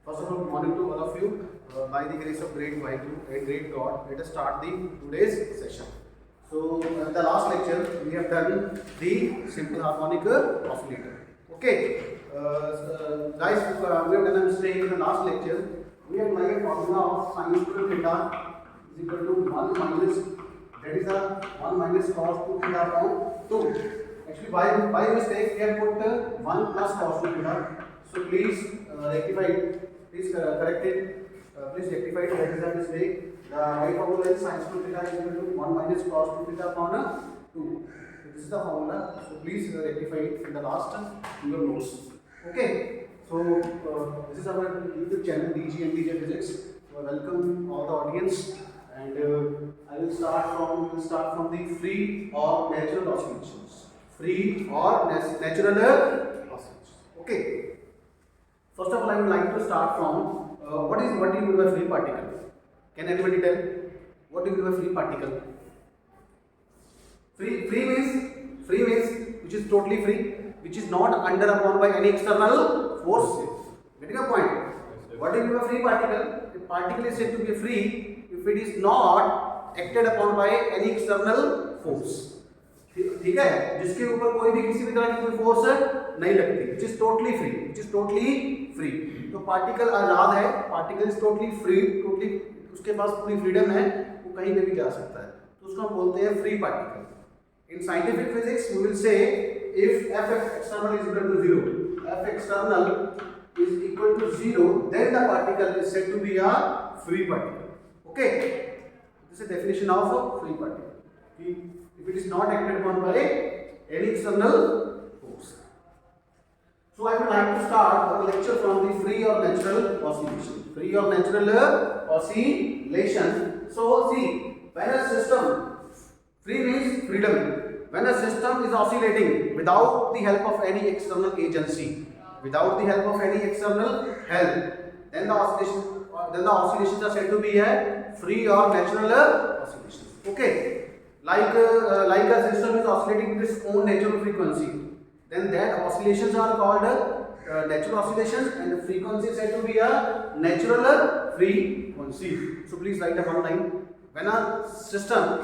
First of all, good morning to all of you. By the grace of great Vaheguru and great God, let us start the today's session. So, in the last lecture, we have done the simple harmonic oscillator. Okay, guys, we have done a mistake in the last lecture. We have like a formula of sin square theta is equal to 1 minus, that is a 1 minus cos 2 theta upon 2. Actually, by mistake, we have put 1 plus cos 2 theta. So, please rectify it. Please correct it. Please rectify it. That is a mistake. The right formula is sin square theta is equal to 1 minus cos 2 theta upon 2. So this is the formula. So please rectify it in the last in your notes. Okay. So this is our YouTube channel DG and DJ Physics. So welcome all the audience, and I will start from the free or natural oscillations. Free or natural oscillations. Okay. First of all, I would like to start from what do you mean by free particle? Can anybody tell? What do you mean by free particle? Free means which is totally free, which is not under upon by any external force. Getting a point? What do you mean by free particle? The particle is said to be free if it is not acted upon by any external force. ठीक है, जिसके ऊपर कोई भी किसी भी तरह की कोई फोर्स नहीं लगती, which is totally free. तो पार्टिकल आजाद है, particle is totally free, totally उसके पास पूरी फ्रीडम है, वो कहीं पे भी जा सकता है, तो उसको हम बोलते हैं free particle. In scientific physics, we will say if F external is equal to 0, F external is equal to 0, then the particle is said to be a free particle. Okay, this is the definition of a free particle. If it is not acted upon by any external force. So I would like to start our lecture from the free or natural oscillation. Free or natural oscillation. So see, when a system, free means freedom. When a system is oscillating without the help of any external agency, without the help of any external help, then the oscillations are said to be a free or natural oscillations. Okay. Like a system is oscillating with its own natural frequency, then that oscillations are called natural oscillations, and the frequency is said to be a natural frequency. So please write a one line. When a system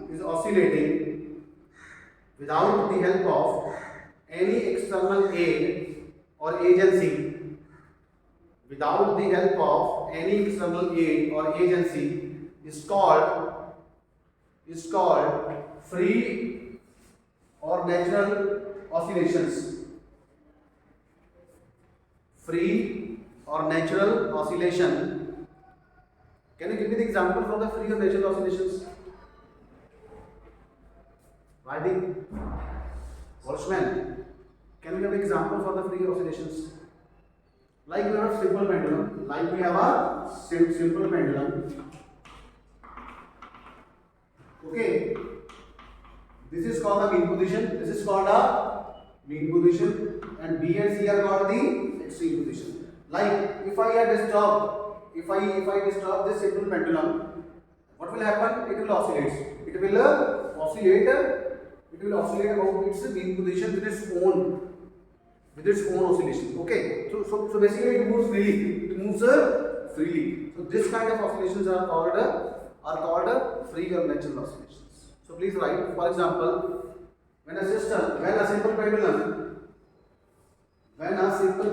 is oscillating, without the help of any external aid or agency, is called free or natural oscillations. Free or natural oscillation. Can you give me the example for the free or natural oscillations? Vaidhi, Boltzmann, can we have an example for the free oscillations? Like we have a simple pendulum. Okay, this is called the mean position. And B and C are called the extreme position. Like if I disturb this simple pendulum, what will happen? It will oscillate. It will oscillate about its mean position with its own oscillation. Okay, so basically it moves freely. So this kind of oscillations are called free or natural oscillations. So please write. For example, when a simple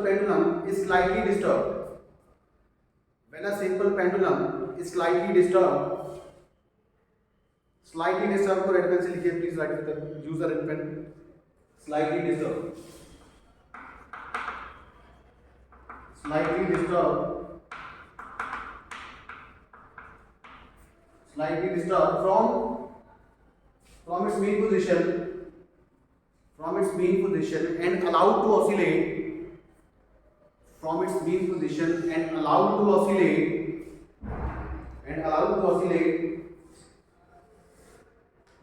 pendulum is slightly disturbed, को red pen से लिखिए, please write with use the red pen. Slightly disturbed from its mean position and allowed to oscillate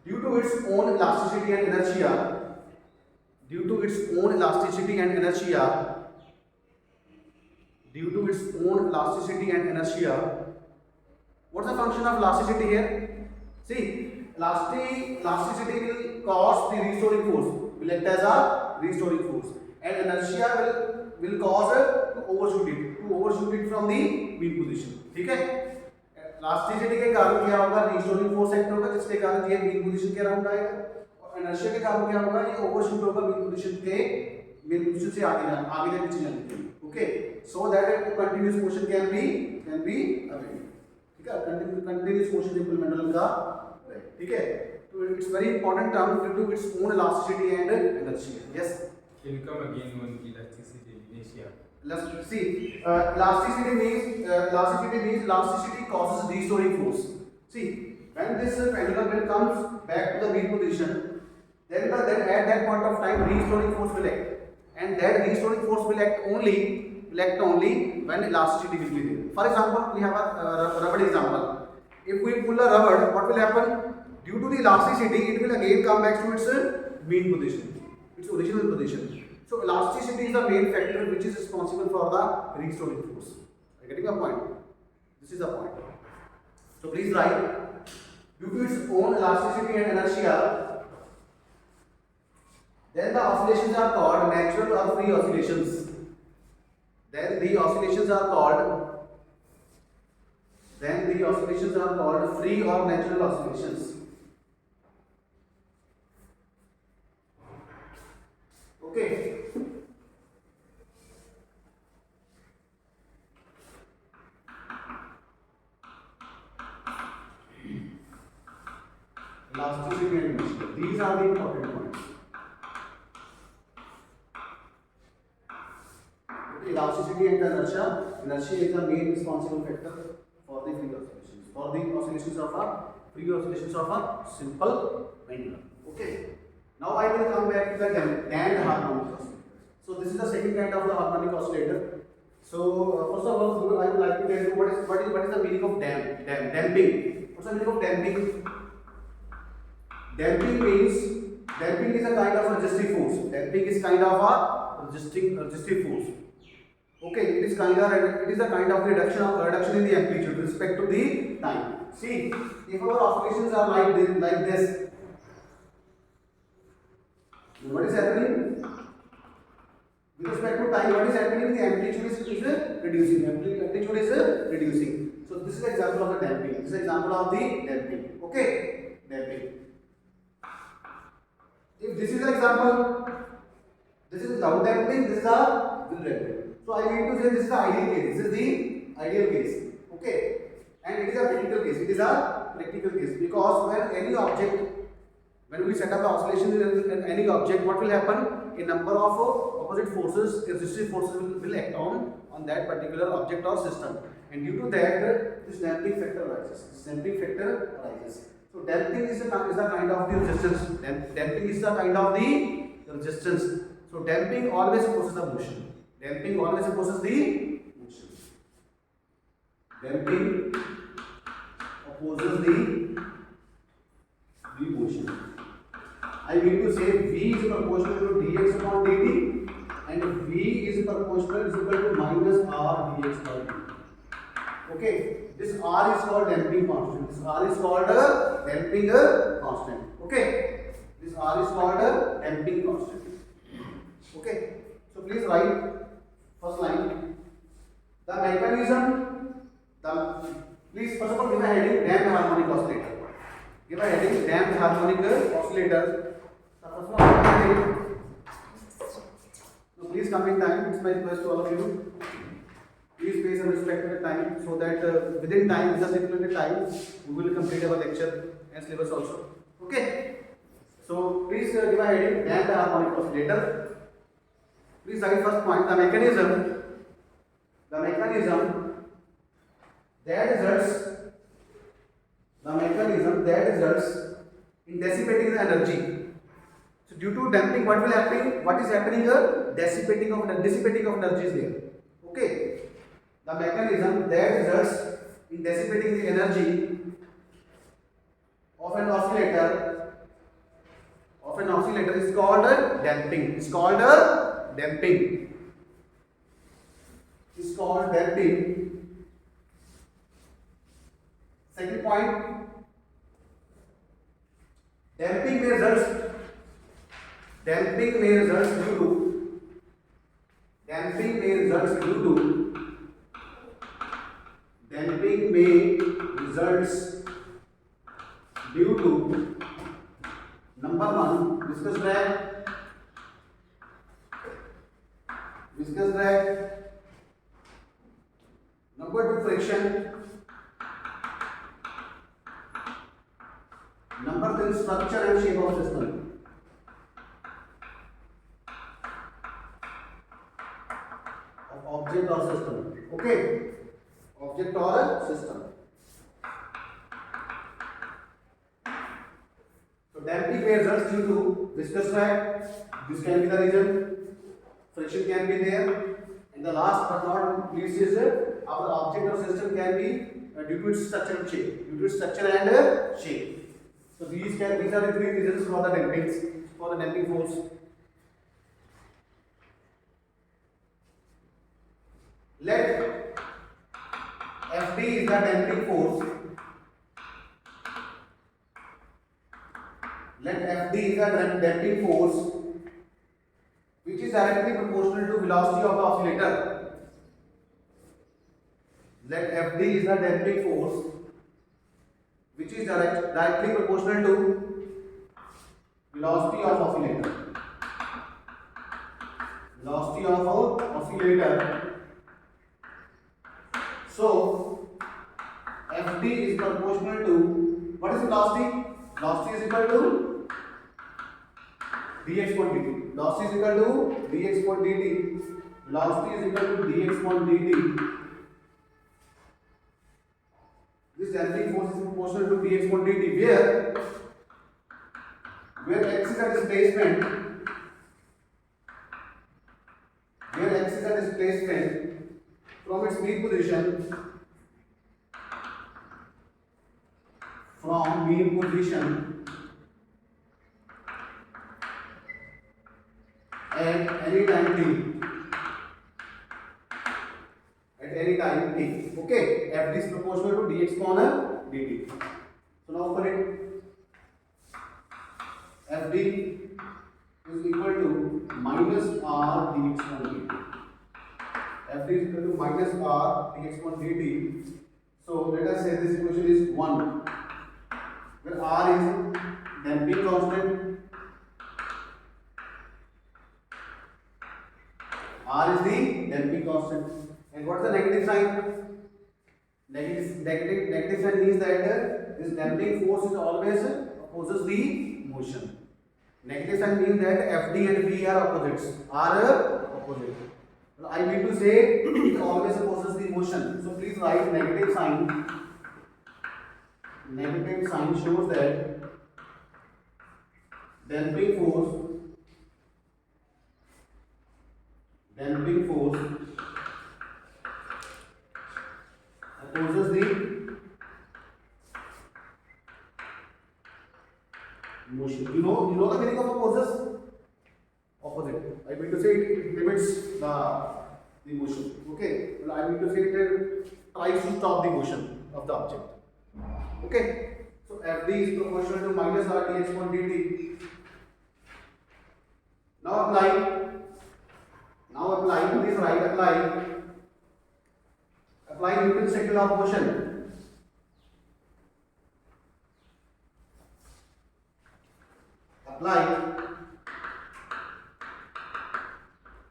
due to its own elasticity and inertia, What's the function of elasticity here? See, elasticity will cause the restoring force, will act as a restoring force, and inertia will cause to overshoot it from the mean position. ठीक है? Elasticity के कारण क्या होगा? Restoring force act होगा, जिसके कारण ये मीन पोजीशन के अराउंड आएगा, और इनर्शिया के कारण क्या होगा? ये ओवरशूट होगा मीन पोजीशन से आगे पीछे जाने के लिए. Okay, so that continuous motion can be available. ठीक है, कंटीन्यूअस मोशन इम्प्लीमेंटल का, ठीक है. तो it's very important term due to its own elasticity and inertia. Yes, Can you come again on elasticity, inertia? let's see, elasticity means elasticity causes restoring force. See, when this pendulum will comes back to the mean position, then at that point of time restoring force will act, and that restoring force will act only when elasticity will be there. For example, we have a rubber example. If we pull a rubber, what will happen? Due to the elasticity, it will again come back to its mean position, its original position. So elasticity is the main factor which is responsible for the restoring force. Are you getting a point? This is the point. So please write, due to its own elasticity and inertia, then the oscillations are called natural or free oscillations. Then the oscillations are called free or natural oscillations. Okay. Elasticity and inertia. These are the important points. Okay, elasticity and inertia. Inertia is the main responsible factor for the free oscillations. For the oscillations of a simple pendulum. Okay. Now I will come back to the damped harmonic oscillator. So this is the second kind of the harmonic oscillator. So first of all, I would like to tell you what is the meaning of damping. What's the meaning of damping? Damping is a kind of a resistive force. Damping is kind of a resistive force. Okay, it is a kind of reduction in the amplitude with respect to the time. See, if our oscillations are like this. What is happening? With respect to time, what is happening? The amplitude is reducing. Amplitude is reducing. So this is an example of the damping. This is an example of the damping. Okay, damping. If this is an example, this is without damping. This is a with damping. So I need to say this is the ideal case. This is the ideal case. Okay, and it is a practical case. It is a practical case because when we set up the oscillation in any object, what will happen? A number of opposite forces, resistive forces will act on that particular object or system, and due to that, this damping factor arises. So damping is the kind of the resistance. Damping is the kind of the resistance. So damping always opposes the motion. Damping opposes the motion. I mean to say V is proportional to dx upon dt, and V is equal to minus R dx by dt. Okay, this R is called damping constant. This R is called a damping constant. Okay, this R is called a damping constant. Okay, so please write first line. The mechanism. Please first of all give a heading damped harmonic oscillator. Give a heading damped harmonic oscillator. So please come in time. It's my request to all of you. Please pay some respect to the time so that within time, just stipulated time, we will complete our lecture and syllabus also. Okay. So please give a heading damped harmonic oscillator. Please write first point. The mechanism that results in dissipating the energy. So due to damping, what is happening here? Dissipating of energy is there. Okay. The mechanism that results in dissipating the energy of an oscillator is called damping. It's called damping. Second point, damping may result due to damping may results due to number one, viscous drag, number two, friction, number three, structure and shape of system. Object or system. Okay, object or system. So damping may result due to viscous drag. This can be the reason. Friction can be there. And the last but not least is our object or system can be due to its structure and shape. So these are the three reasons for the damping force. Let Fd is the damping force. Let Fd is the damping force which is directly proportional to velocity of the oscillator. Let Fd is the damping force which is directly proportional to velocity of oscillator. So Fd is proportional to, what is velocity? Velocity is equal to dx upon dt. Velocity is equal to dx upon dt. This damping force is proportional to dx upon dt, where x is a displacement, from its mean position, at any time t. Okay, Fd is proportional to dx upon dt. So now for it, Fd is equal to minus r dx upon dt. Fd is equal to minus r dx upon dt. So let us say this equation is 1, where r is damping constant, and what is the negative sign? Negative sign means that this damping force is always opposes the motion. Negative sign means that Fd and V are opposite. I mean to say it always opposes the motion. So please write negative sign. Negative sign shows that damping force opposes the motion. You know the meaning of opposes? Opposite. I mean to say it limits the motion. Okay. Well, I mean to say it tries to stop the motion of the object. Okay. So Fd is proportional to minus r dx upon dt. Now apply. Please write apply Newton's second law of motion. Apply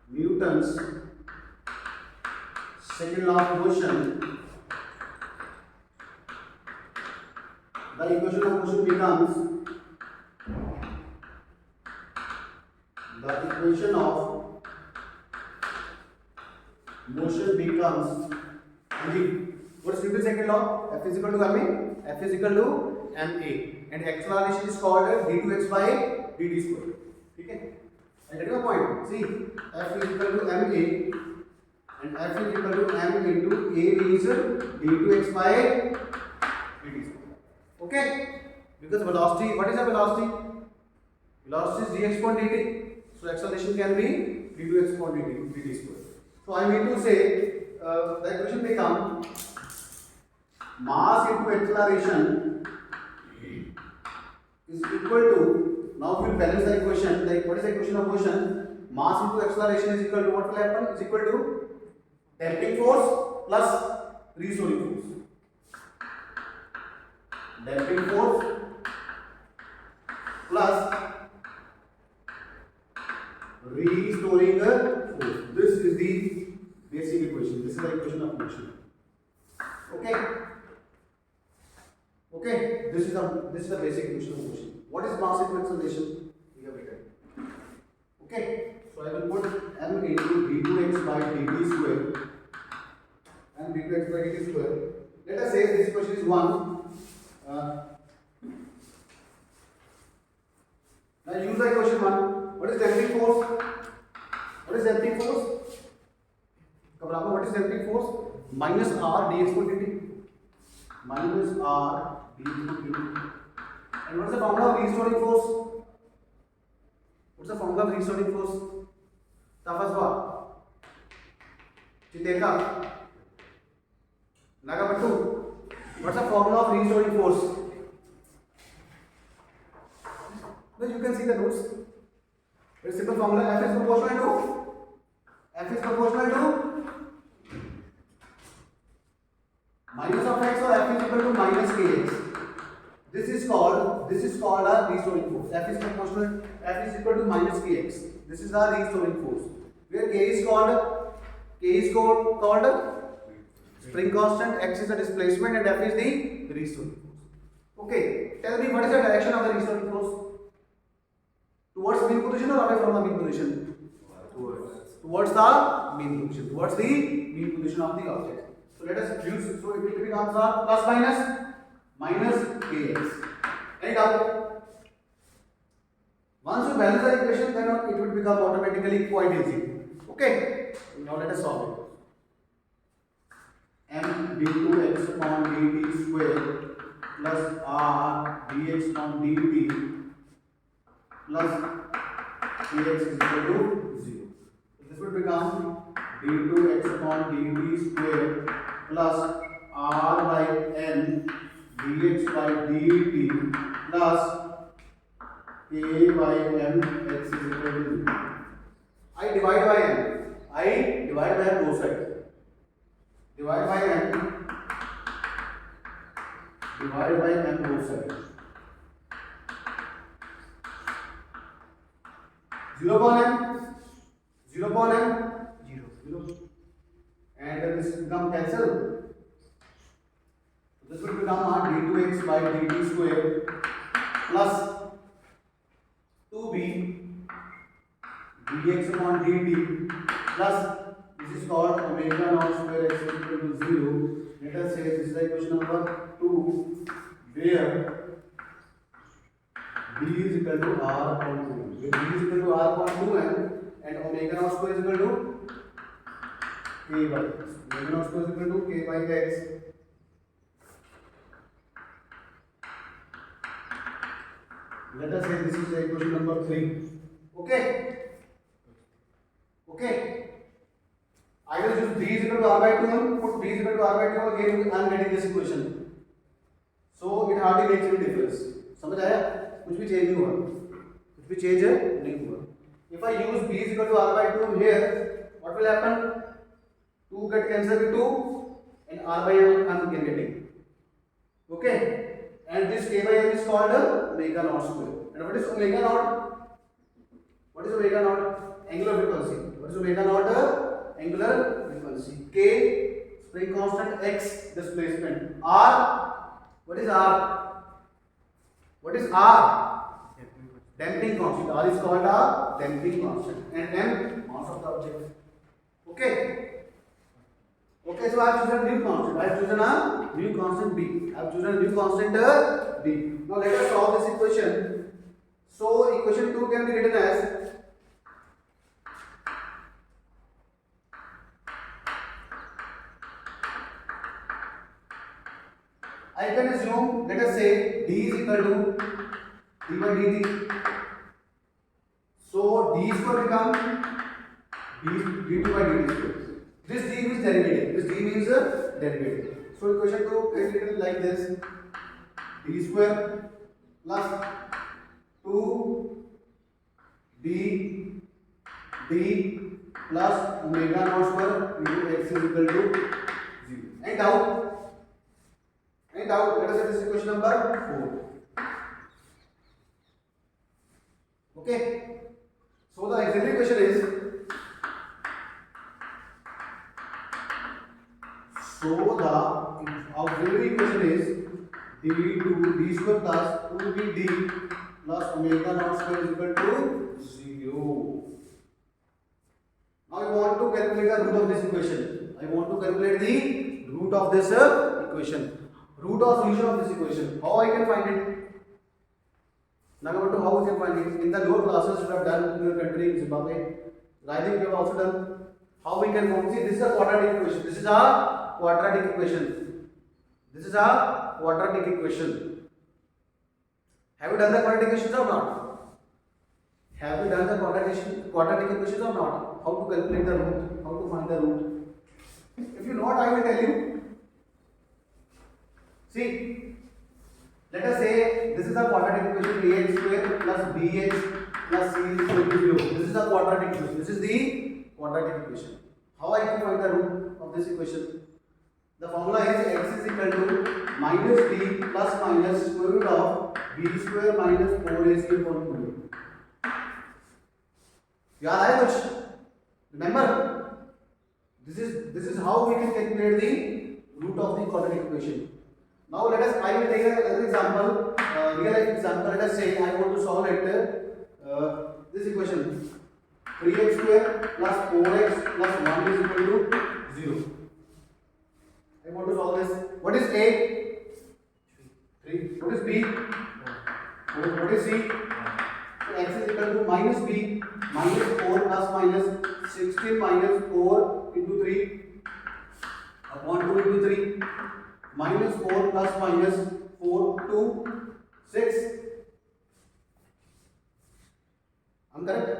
Newton's second law of motion. The equation of motion becomes what is Newton's second law? F is equal to ma. And acceleration is called d2x by dt square. Okay? I get your point. See, F is equal to ma, and F is equal to m into a is d2x by dt square. Okay? Because velocity, what is the velocity? Velocity is dx upon dt. So acceleration can be d2x upon dt square. So I mean to say the equation become mass into acceleration is equal to, now if we balance the equation, like what is the equation of motion? Mass into acceleration is equal to, what will happen? Is equal to damping force plus restoring force. Damping force plus restoring force. This is the basic equation. This is the equation of motion. Okay. Okay. This is the basic equation of motion. What is mass into acceleration? We have written. Okay. So I will put m into d2x by dt square and d2x by dt square. Let us say this equation is 1. Now use the equation 1. What is damping force? What is damping force? What is damping force? Minus r dx per dt. Minus r dx per dt. And what is the formula of restoring force? What's the formula of restoring force? Tafaswa. Chiteka. Nagapattu. What's the formula of restoring force? Well, you can see the notes. Very simple formula. F is proportional to minus of x, or F is equal to minus kx. This is called a restoring force. F is proportional. F is equal to minus kx. This is our restoring force. Where k is called spring constant, x is the displacement, and F is the restoring force. Okay. Tell me, what is the direction of the restoring force? Towards mean position or away from the mean position? Towards the mean position. Towards the mean position of the object. So let us use. So it will become plus minus kx. Any doubt? Once you balance the equation, then it will become automatically quite easy. Okay. Now let us solve it. M d2x upon dt square plus r dx upon dt plus kx is equal to 0. So this will become d2x upon dt square plus r by n dx by dt plus k by m x is equal to 0. I divide by n both sides. Divide by n both sides. 0 upon m, 0. And this will become cancel. This will become d2x by dt square plus 2b dx upon dt plus, this is called omega naught square x is equal to 0. Let us say this is the equation number 2, where b is equal to r upon 2. Where b is equal to r upon 2m and omega naught square is equal to k by x. Omega naught square is equal to k by x. Let us say this is the equation number 3. Okay. Okay. I will use b is equal to r by 2m. Put b is equal to r by 2m. Again I am getting this equation. So it hardly makes any difference. समझ आया? कुछ भी change नहीं हुआ. If I use b is equal to r by 2 here, what will happen? 2 get cancelled with 2 and r by m I am getting. Okay. And this k by m is called omega naught square. And what is omega naught? What is omega naught? Angular frequency. What is omega naught? Angular frequency. K, spring constant, x, displacement. R, what is R? What is R? Damping constant. R is called a damping constant. And M, mass of the object. Okay. Okay, so I have chosen new constant. I have chosen a new constant B. I have chosen a new constant B. Now let us solve this equation. So equation 2 can be written as I can assume, let us say d is equal to d by dt. So d square become d2 by dt square. This d means derivative. This d means derivative. So equation को can be written like this: d square plus 2d d plus omega naught square into x is equal to 0. Any doubt? Any doubt? Let us set this equation number 4. Okay. So the auxiliary equation is d square plus 2bd plus omega naught square is equal to 0. Now I want to calculate the root of this equation. I want to calculate the root of this equation. Root of solution of this equation. How I can find it? Now how we can find it? In the lower classes you have done in your country, Zimbabwe. I think you have also done. How we can find? See, this is a quadratic equation. This is a quadratic equation. This is a quadratic equation. Have you done the quadratic equations or not? Have you done the quadratic equations or not? How to calculate the root? How to find the root? If you not, I will tell you. See, let us say this is a quadratic equation: ax square plus bx plus c is equal to 0. This is a quadratic equation. This is the quadratic equation. How I can find the root of this equation? The formula is x is equal to minus b plus minus square root of b square minus 4ac upon 2a. याद आया कुछ? Remember, this is how we can calculate the root of the quadratic equation. Now I will take another example, real life example. Let us say I want to solve it. This equation 3x square plus 4x plus 1 is equal to 0. I want to solve this. What is a? 3. What is b? 4. What is c? So x is equal to minus b minus 4 plus minus 16 minus 4 into 3 upon 2 into 3 minus 4 plus minus 4 to 6. I'm correct?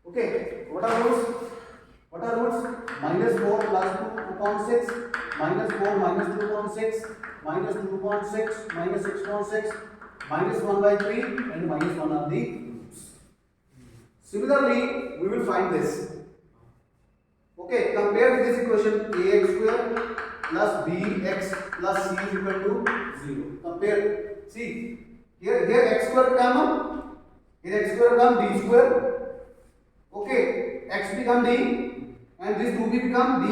Okay. What are roots? Minus 4 plus 2 upon 6 minus 4 minus 2 upon 6 minus 2 upon 6 minus 6 upon 6 minus 1 by 3 and minus 1 are the roots. Similarly, we will find this. Okay, compare with this equation: ax square plus bx plus c is equal to 0. Compare. See, here x square come, here x square come d square. Okay, x become d and this 2b become d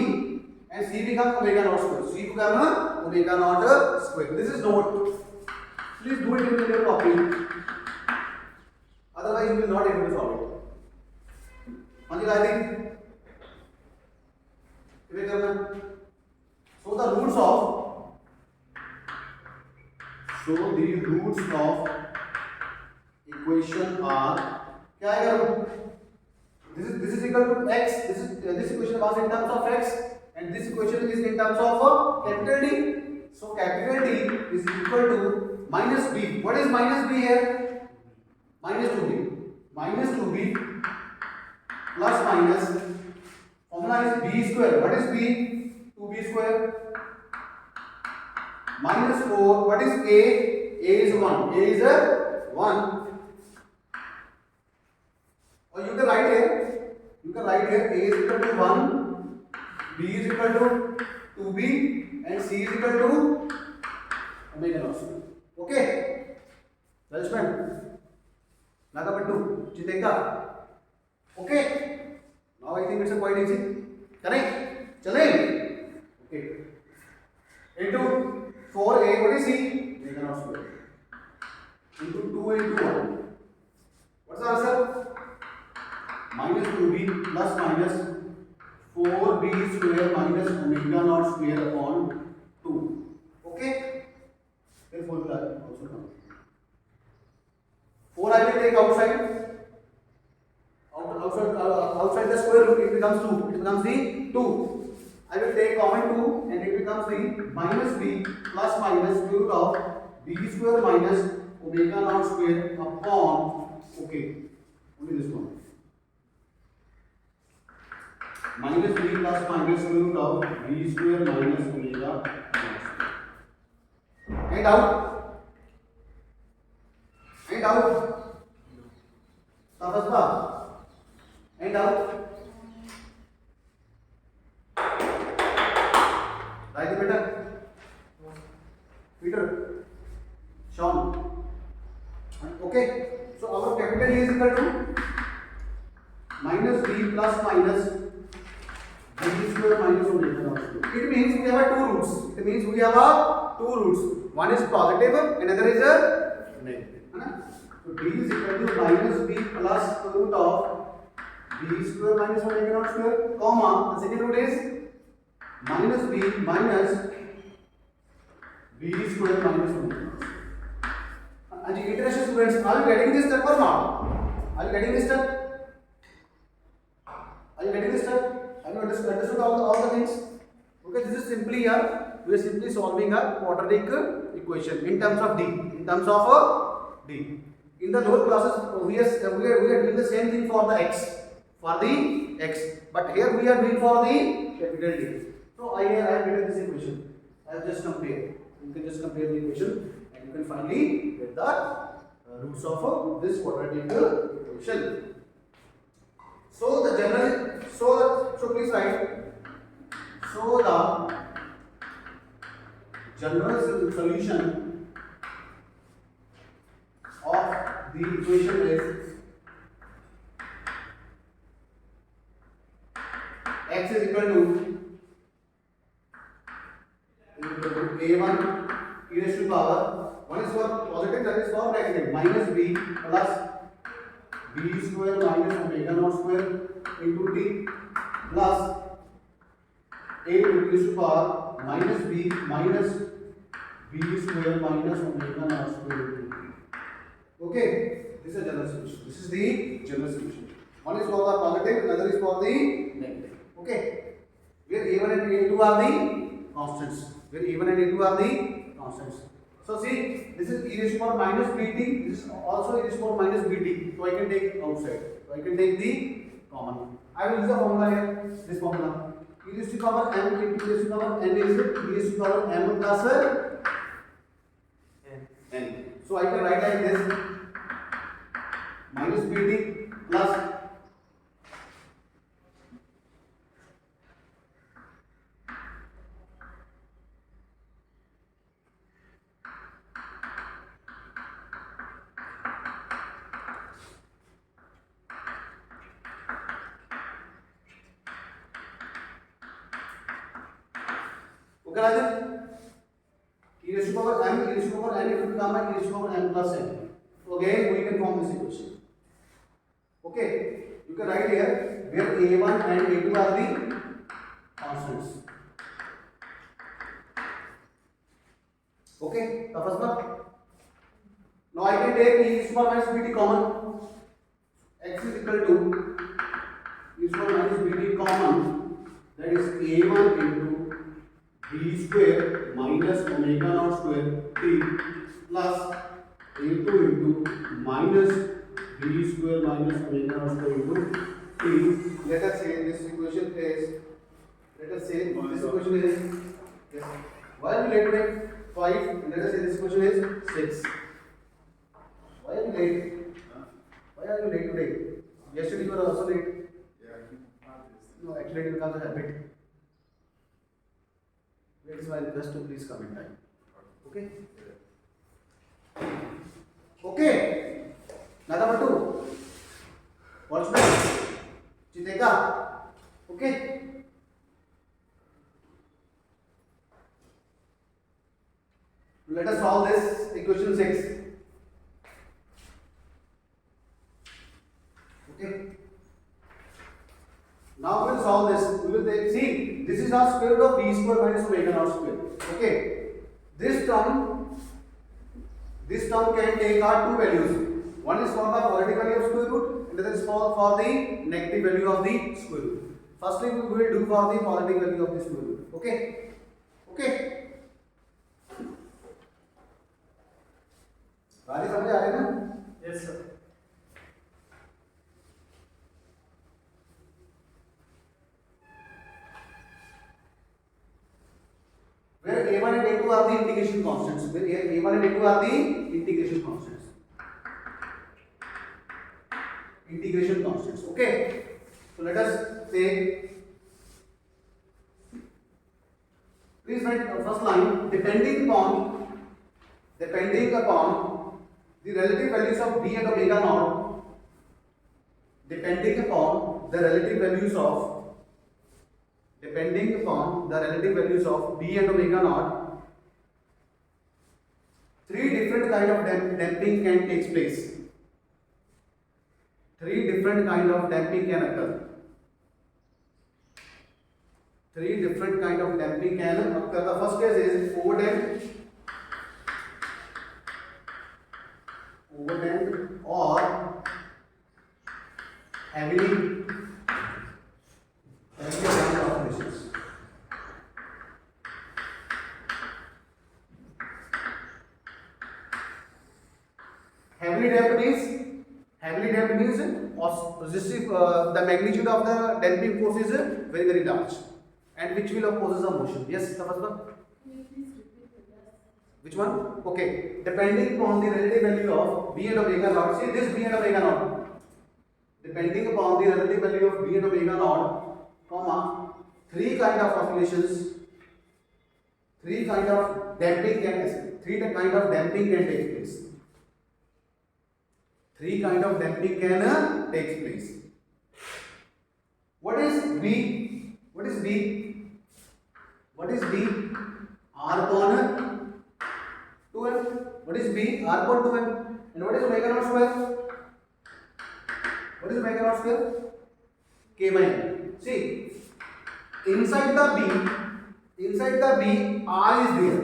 and c become omega naught square. C become omega naught square. This is note. Please do it in your copy. Otherwise, you will not able to solve it. Anil, I think. So the roots of equation are क्या आएगा root? This is equal to x. This equation was in terms of x and this equation is in terms of capital D. So capital D is equal to minus b. What is minus b here? Minus 2b. Minus 2b plus minus. Formula is b square. What is b? 2b square. Minus 4. What is a? A is 1. A is a 1. Or you can write here. A is equal to 1. B is equal to 2b and c is equal to omega naught. Okay. Well spent. Nagapattu. Chiteka. Okay. Now I think it's a quite easy. Correct? Chale. Okay. Into 4a, what is c? Omega naught square. Into 2 into 1. What's the answer? Minus 2b plus minus 4b square minus omega naught square upon 2. Okay? Then 4 will also come. 4 I will take outside. Outside the square root, it becomes 2. It becomes the 2. I will take common 2 and it becomes the minus b plus minus square root of b square minus omega naught square upon, okay, only this one. minus b plus minus square root of b square minus omega naught. Any doubt? Any doubt? Tapaspa? Any doubt? Right, Peter? Peter? Sean? Okay. So our capital E is equal to minus b plus minus b square minus omega naught square. It means we have two roots. It means we have two roots. One is positive, another is a negative. So b is equal to minus b plus square root of b square minus omega naught square, comma the second root is minus b minus b square minus omega naught. And the international students, are you getting this step or not? Are you getting this step? Are you getting this step? Have you understood all the things? Okay, this is simply here. We are simply solving a quadratic equation in terms of d. In terms of d. In the lower classes, we are doing the same thing for the x. For the x. But here we are doing for the capital D. So I have written this equation. I have just compared. You can just compare the equation and you can finally get the roots of this quadratic equation. So the general, so please write. So the general solution of the equation is x is equal to a1 e raised to power, one is for positive, that is for negative, minus b plus b square minus omega naught square into t plus a to b raised to power minus b minus b square minus omega naught square into t. Okay, this is a general solution. This is the general solution. One is for the positive, another is for the negative. Okay, where a1 and a2 are the constants. Where a1 and a2 are the constants. So see, this is e raised to power minus bt. This is also e raised to power minus bt. So I can take outside. So I can take the common. I will use the formula here. This formula. E raised to power m into e raised to power n is e raised to power m plus n. So I can write like this: minus bt plus okay, Rajan? E raised to power m, e raised to power n, it will become e raised to power m plus n. So again we can form this equation. Okay, you can write here where a1 and a2 are the constants. Okay, the first one. Now I can take e raised to power minus bt common. X is equal to e raised to power minus bt common. That is a1 into b square minus omega naught square t plus a2 into minus b square minus omega naught square into t. Let us say this equation is, yes, why are we late today? 5. Let us say this equation is 6. Why are we late? Why are you late today? Yesterday you were also late. No, actually it becomes a habit. That is my request to please come in time. Okay? Okay. Number 2. What's next? Chiteka. Okay. Let us solve this equation 6. Okay. Now we will solve this. We will take, see, this is our square root of b square minus omega naught square. Okay. This term can take our two values. One is for the positive value of square root, and another is for the negative value of the square root. Firstly, we will do for the positive value of the square root. Okay. Okay. गाली समझ आ रही है ना? Yes, sir. integration constants. A1 and A2 are the integration constants. Integration constants. Okay. So let us say, please write first line, depending upon the relative values of b and omega naught, depending upon the relative values of b and omega naught, three different kind of damping can take place. Three different kind of damping can occur. Three different kind of damping can occur. The first case is overdamp, or heavily damped oscillations. Heavily damped means resistive. The magnitude of the damping force is very, very large, and which will oppose the motion. Yes, the first one. Which one? Okay. Depending upon the relative value of b and omega naught. See this b and omega naught. Depending upon the relative value of b and omega naught, comma, three kind of oscillations, three kind of damping can take place. Three kind of damping can take place. What is B? What is B? R upon 2m. What is B? R upon 2m. And what is omega naught square? What is omega naught square? K by m. See, inside the B, R is there.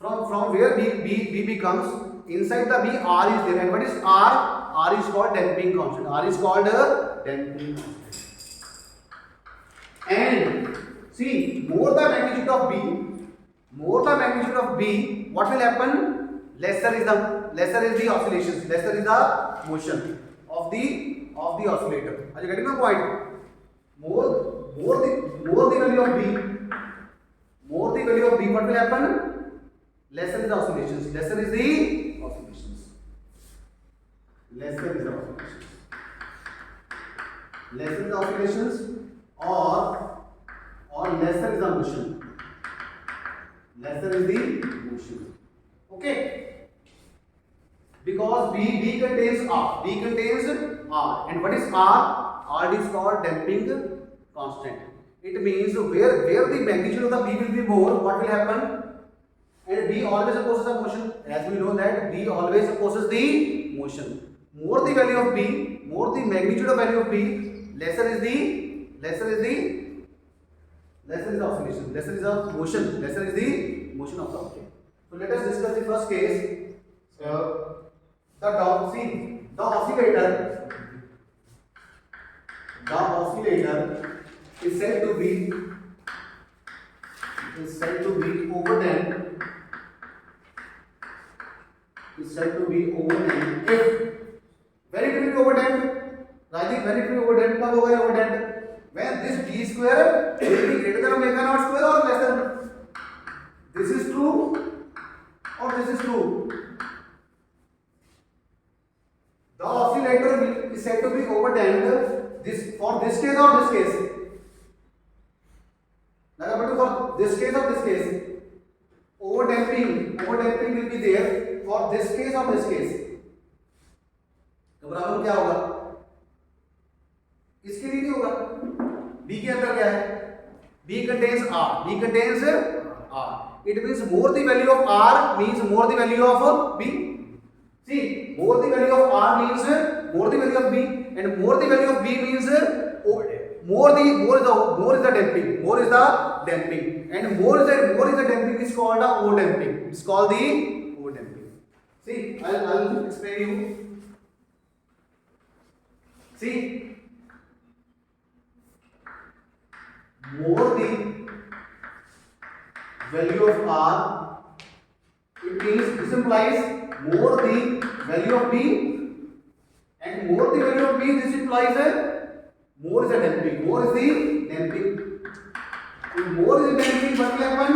From where B becomes, inside the B, R is there. And what is R? R is called damping constant. R is called a damping constant. And see, more the magnitude of B, what will happen? Lesser is the oscillations, lesser is the motion of the oscillator. Are you getting the point? More the value of B, what will happen? Lesser is the oscillations. Lesser is the oscillations. Or lesser is the motion. Okay. Because B contains R. And what is R? R is called damping constant. It means where the magnitude of the B will be more, what will happen? And B always opposes the motion. As we know that B always opposes the motion. More the value of B, more the magnitude of value of B, lesser is the oscillation, lesser is the motion of the object. So let us discuss the first case. The oscillator is said to be overdamped. If very quickly overdamped. Rajiv, very quickly overdamped. कब होगा ये overdamped? When this d square will be greater than omega naught square or less than. This is true or this is true. The oscillator is said to be overdamped. For this case or this case? For this case or this case? Overdamping will be there for this case or this case. तो बराबर क्या होगा? इसके लिए नहीं होगा. B के अंदर क्या है? B contains R. It means more the value of R means more the value of B. See, more the value of R means more the value of B, and more the value of B means more is the damping. And more is the damping is called the overdamping. It's called the overdamping. See, I'll explain you. See, more the value of R, it means this implies more the value of B, and more the value of B, this implies more is the damping. If more is the damping, what will happen?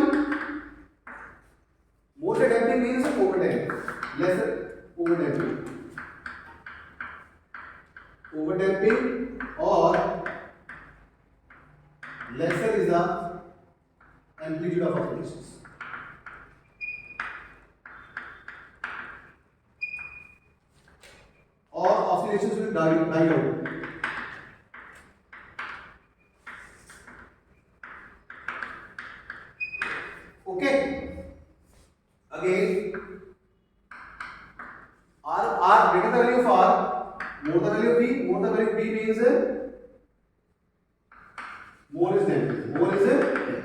Over damping means over damping. Lesser over damping. Over damping or lesser is the amplitude of oscillations. Or oscillations will die out. Okay. Again, R greater the value of R, more the value of B. More the value of B means more is damping. More is damping.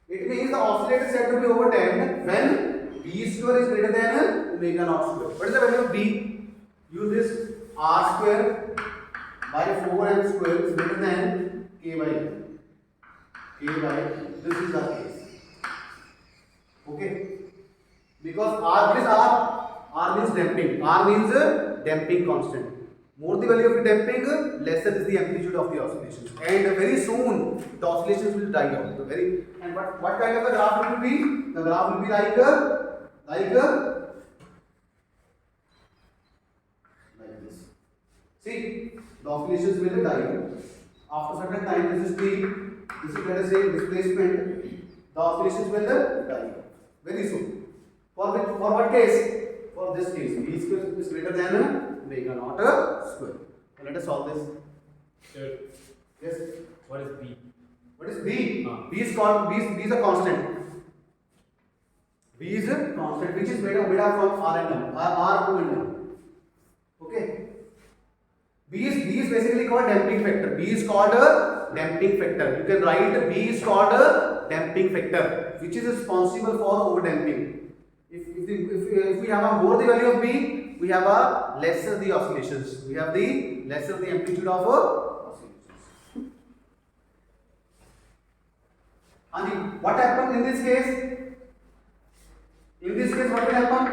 It means the oscillator is said to be overdamped when B square is greater than omega naught square. What is the value of B? Use this R square by 4m square is greater than K by this is the case. Okay, because R means damping. R means damping constant. More the value of the damping, lesser is the amplitude of the oscillations, and very soon the oscillations will die out. And what kind of a graph it will be? The graph will be like this. See, the oscillations will die out. After certain time, this is let us say displacement. The oscillations will die out very soon. For what case? For this case, B square is greater than omega naught square. So let us solve this. Sure. Yes. What is B? What is B? B is a constant. B is a constant which is made up from R and M, R2 and M. Okay. B is basically called damping factor. B is called a damping factor. You can write B is called a damping factor, which is responsible for over damping. If we have a more the value of B, we have a lesser the oscillations. We have the lesser the amplitude of oscillations. And what happened in this case? In this case, what will happen?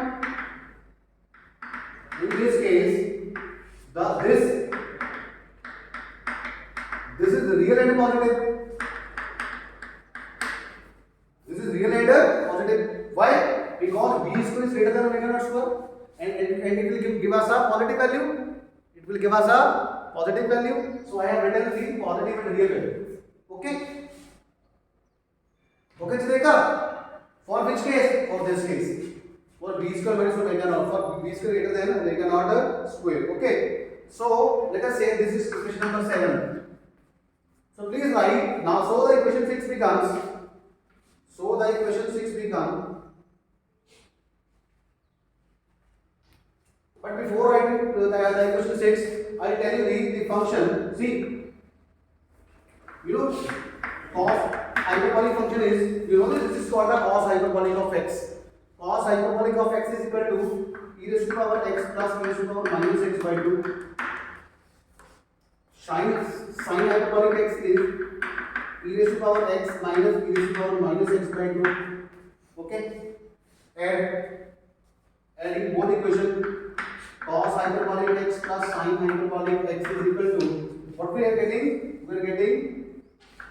In this case, this is the real and positive. This is real and positive. Why? Because B square is greater than omega naught square, and it will give us a positive value. It will give us a positive value. So I have written the positive and real value. Okay. Okay, Chideka. For which case? For this case. For B square minus omega naught. For B square greater than omega naught square. Okay. So let us say this is equation number 7. So please write now. So the equation 6 becomes. But before writing the equation 6, I will tell you the function. See, cos hyperbolic function is, this is called the cos hyperbolic of x. Cos hyperbolic of x is equal to e raised to power x plus e raised to power minus x by 2. Sin hyperbolic x is e raised to power x minus e raised to power minus x by 2. Okay? Adding both equation, cos hyperbolic x plus sin hyperbolic x is equal to, what we are getting? We are getting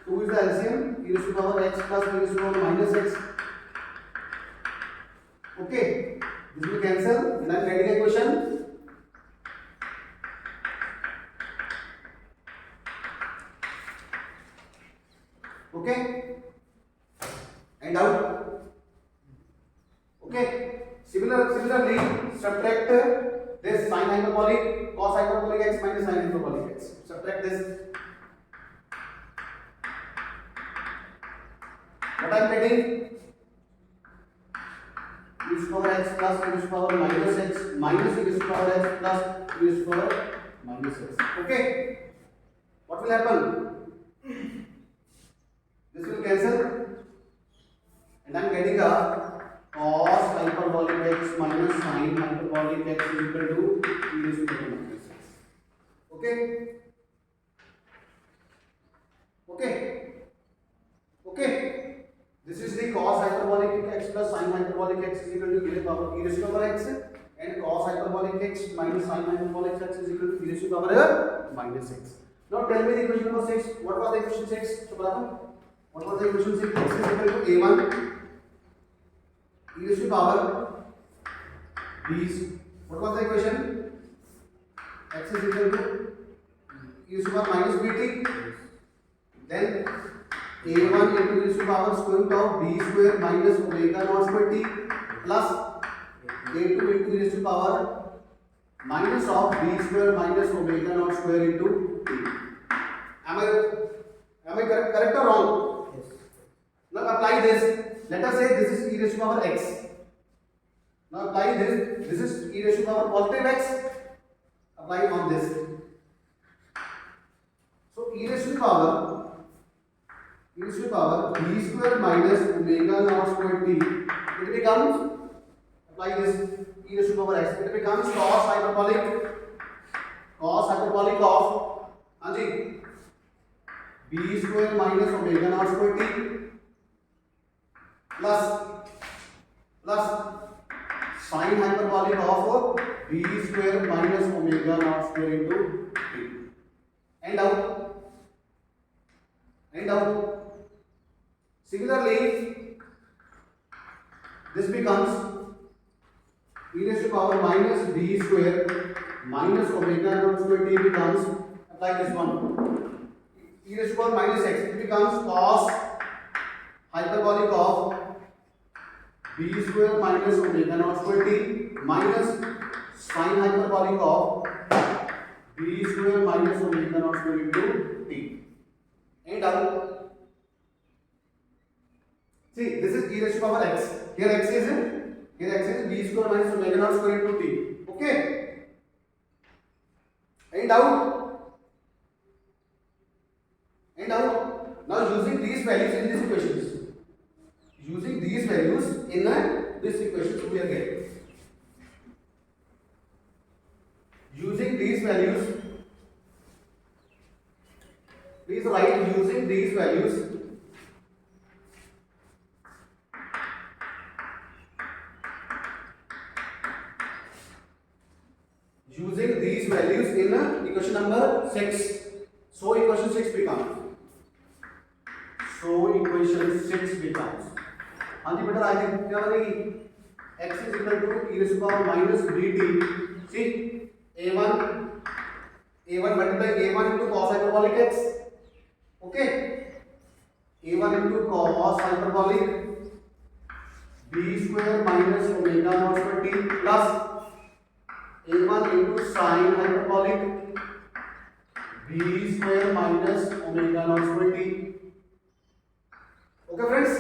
2 is the LCM, e raised to power x plus e raised to power minus x. Okay, this will cancel, and I am getting a question. Okay, and out. Okay, similarly, subtract this sin hyperbolic, cos hyperbolic x minus sin hyperbolic x. Subtract this. What I am getting? E raised to power x plus e raised to power minus x minus e raised to power x plus e raised to power minus x. Okay, what will happen? This will cancel, and I am getting a cos hyperbolic x minus sin hyperbolic x is equal to e raised to power minus x. Okay. This is the cos hyperbolic x plus sin hyperbolic x is equal to e raised to power x, and cos hyperbolic x minus sin hyperbolic x is equal to e raised to power minus x. Now tell me the equation number 6. What was the equation 6? So brother, What was the equation? Say x is equal to a1 e raised to power b. What was the equation? X is equal to e raised to power minus bt. Then a1 into e raised to power square root of b square minus omega naught square t plus a2 into e raised to power minus of b square minus omega naught square into t. Am I correct or wrong? Yes. Now apply this. Let us say this is e raised to power x. Now apply this. This is e raised to power positive x. Apply on this. So e raised to power b square minus omega naught square t. It becomes, apply this e raised to power x. It becomes cos hyperbolic of Anji b square minus omega naught square t plus sin hyperbolic of b square minus omega naught square into t. And out. Similarly, this becomes e raised to power minus b square minus omega naught square t becomes, apply this one, e raised to power minus x. It becomes cos hyperbolic of b square minus omega naught square t minus sin hyperbolic of b square minus omega naught square into t. And out. See, this is e raised to power x. Here x is b square minus omega naught square into t. Okay. And out. Now using these values in these equations. This equations we are getting. Using these values, please write using these values. Using these values in equation number 6. So equation 6 becomes. हाँ जी बेटा right क्या बनेगी? x is equal to e raised to power minus bt. See a1 multiply a1 into cos hyperbolic x. Okay. a1 into cos hyperbolic b square minus omega naught square t plus a1 into sin hyperbolic b square minus omega naught square t. Okay friends?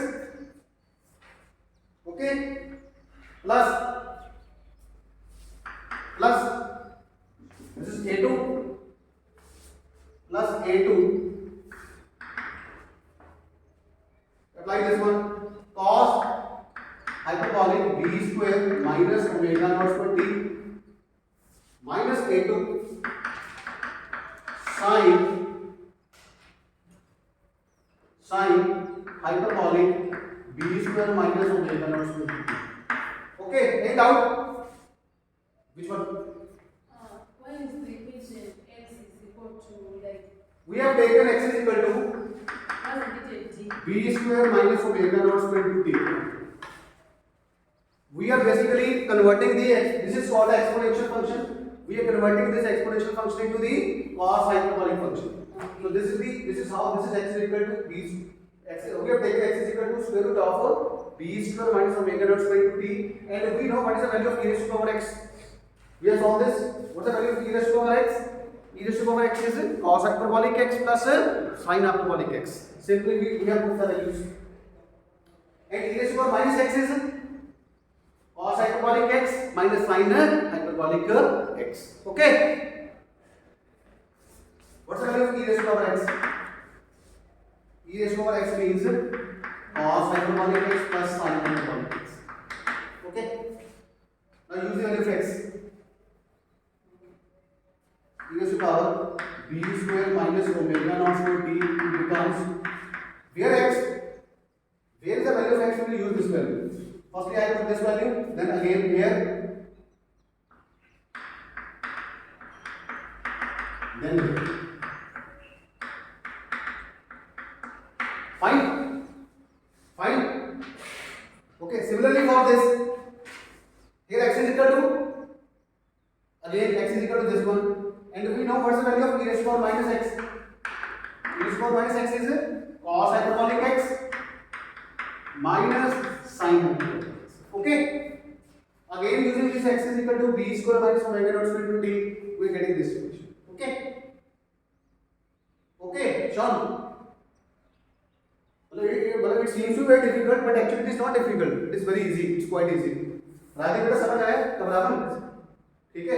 Okay, plus this is a2 plus a2, apply this one, cos hyperbolic b square minus omega naught square t minus a2 sin hyperbolic b square minus omega naught square t. Okay, and out. Which one? Why is the equation x is equal to like? We have taken x is equal to What's the t? b square minus omega naught square into t. We are basically converting this is called the exponential function. We are converting this exponential function into the cos hyperbolic function. So this is how this is x is equal to b. We have taken x is equal to square root of b square minus omega naught square into t, and we know what is the value of e raised to power x. We have solved this. What is the value of e raised to power x? E raised to power x is cos hyperbolic x plus sin hyperbolic x. Simply we have put the values. And e raised to power minus x is cos hyperbolic x minus sin hyperbolic x. Okay. What's the value of e raised to power x? E raised to power x means cos hyperbolic x plus sin hyperbolic x. Okay. Now use the value of x. E raised to power b square minus omega naught square t becomes where is the value of x? We will use this value. Firstly, I put this value, then again here, then here. Fine. Okay, similarly for this, here x is equal to, again x is equal to this one, and we know what's the value of e raised to power minus x. E raised to power minus x is cos hyperbolic x minus sin hyperbolic x. Okay, again using this x is equal to b square minus omega naught square into t, we are getting this equation. Okay, okay, Sean. It seems to be very difficult, but actually it is not difficult. It is very easy. It's quite easy. Radhe बेटा समझ आया? घबराना मत. ठीक है?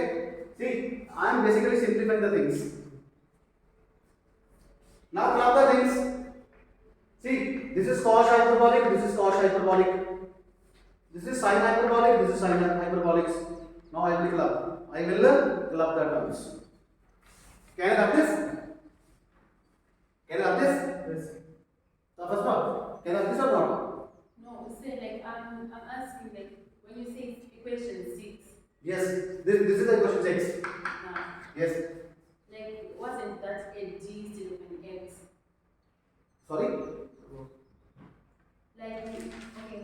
See, I am basically simplifying the things. Now club the things. See, this is cos hyperbolic. This is cos hyperbolic. This is sin hyperbolic. This is sin hyperbolic. Now I will club. I will club the terms. Can I have this? Can I have this? Yes. The first one, can I have this or not? No, say like I'm asking like when you say equation 6. Yes, this is the equation 6. Yes. Like wasn't that a g instead of an x? Sorry? Like okay.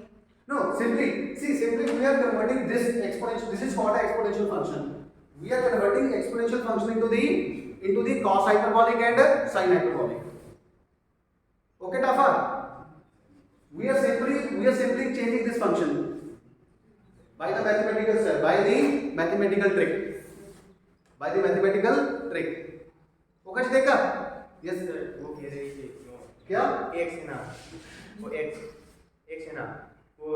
No, simply we are converting this exponential, this is called an exponential function. We are converting exponential function into the cos hyperbolic and sin hyperbolic. Okay, Tafa? We are simply changing this function by the mathematical trick. By the mathematical trick. Okay, देखा? Yes. वो कह रही थी क्या? x है ना, वो x है ना, वो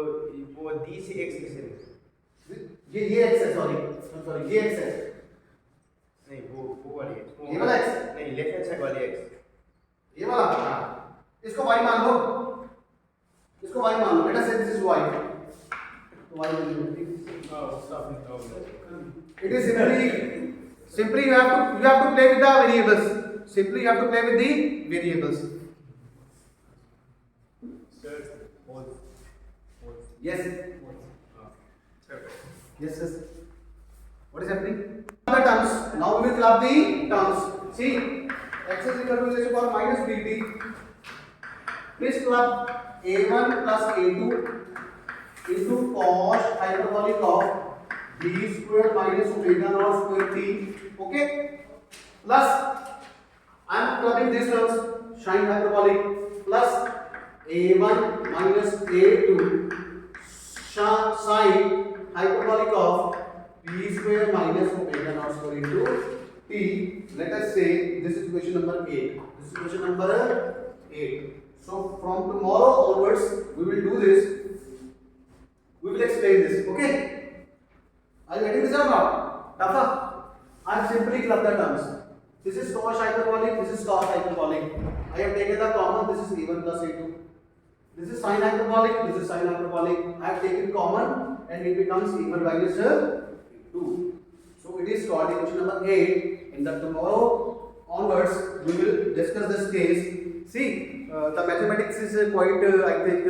d से x कैसे ले? ये x है, sorry, ये x है. नहीं वो वाली x. ये वाला x? नहीं, लेफ्ट हैंड साइड वाली x. ये वाला? हाँ. इसको y मान लो. इसको y मान लो. बेटा say this is y. तो y will be. Oh, stop it. Oh, It is simply you have to play with the variables. Simply you have to play with the variables. Sir, hold. Yes. Sir. Yes. What is happening? The terms. Now we will club the terms. See, x is equal to e raised to power minus bt. Please club a1 plus a2 into cos hyperbolic of b square minus omega naught square t. Okay. Plus I am clubbing these terms, sin hyperbolic plus a1 minus a2 sin hyperbolic of b square minus omega naught square into t. Let us say this is equation number 8. This is equation number 8. So from tomorrow onwards we will do this. We will explain this. Okay? Are you getting this or not? Tafa? I have simply clubbed the terms. This is cos hyperbolic. This is cos hyperbolic. I have taken the common. This is a1 plus a2. This is sin hyperbolic. This is sin hyperbolic. I have taken common and it becomes a1 minus 2. So it is called equation number 8. And the tomorrow onwards we will discuss this case. See, the mathematics is quite I think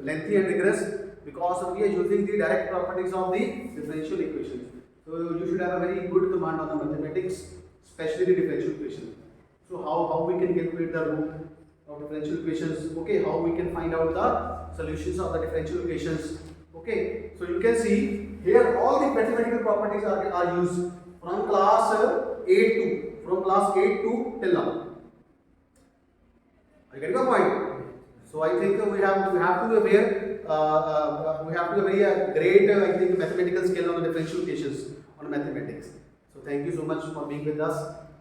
lengthy and rigorous because we are using the direct properties of the differential equations. So you should have a very good command on the mathematics, especially the differential equations. So how we can calculate the root of differential equations, okay, how we can find out the solutions of the differential equations. Okay, so you can see here all the mathematical properties are used from class 8 to till now. Are you getting the point? So I think we have to be aware. We have to be a great I think mathematical skill on the differential equations on mathematics. So thank you so much for being with us.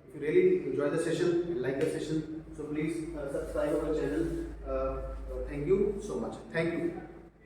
If you really enjoy the session and like the session, so please subscribe our channel. Thank you so much. Thank you.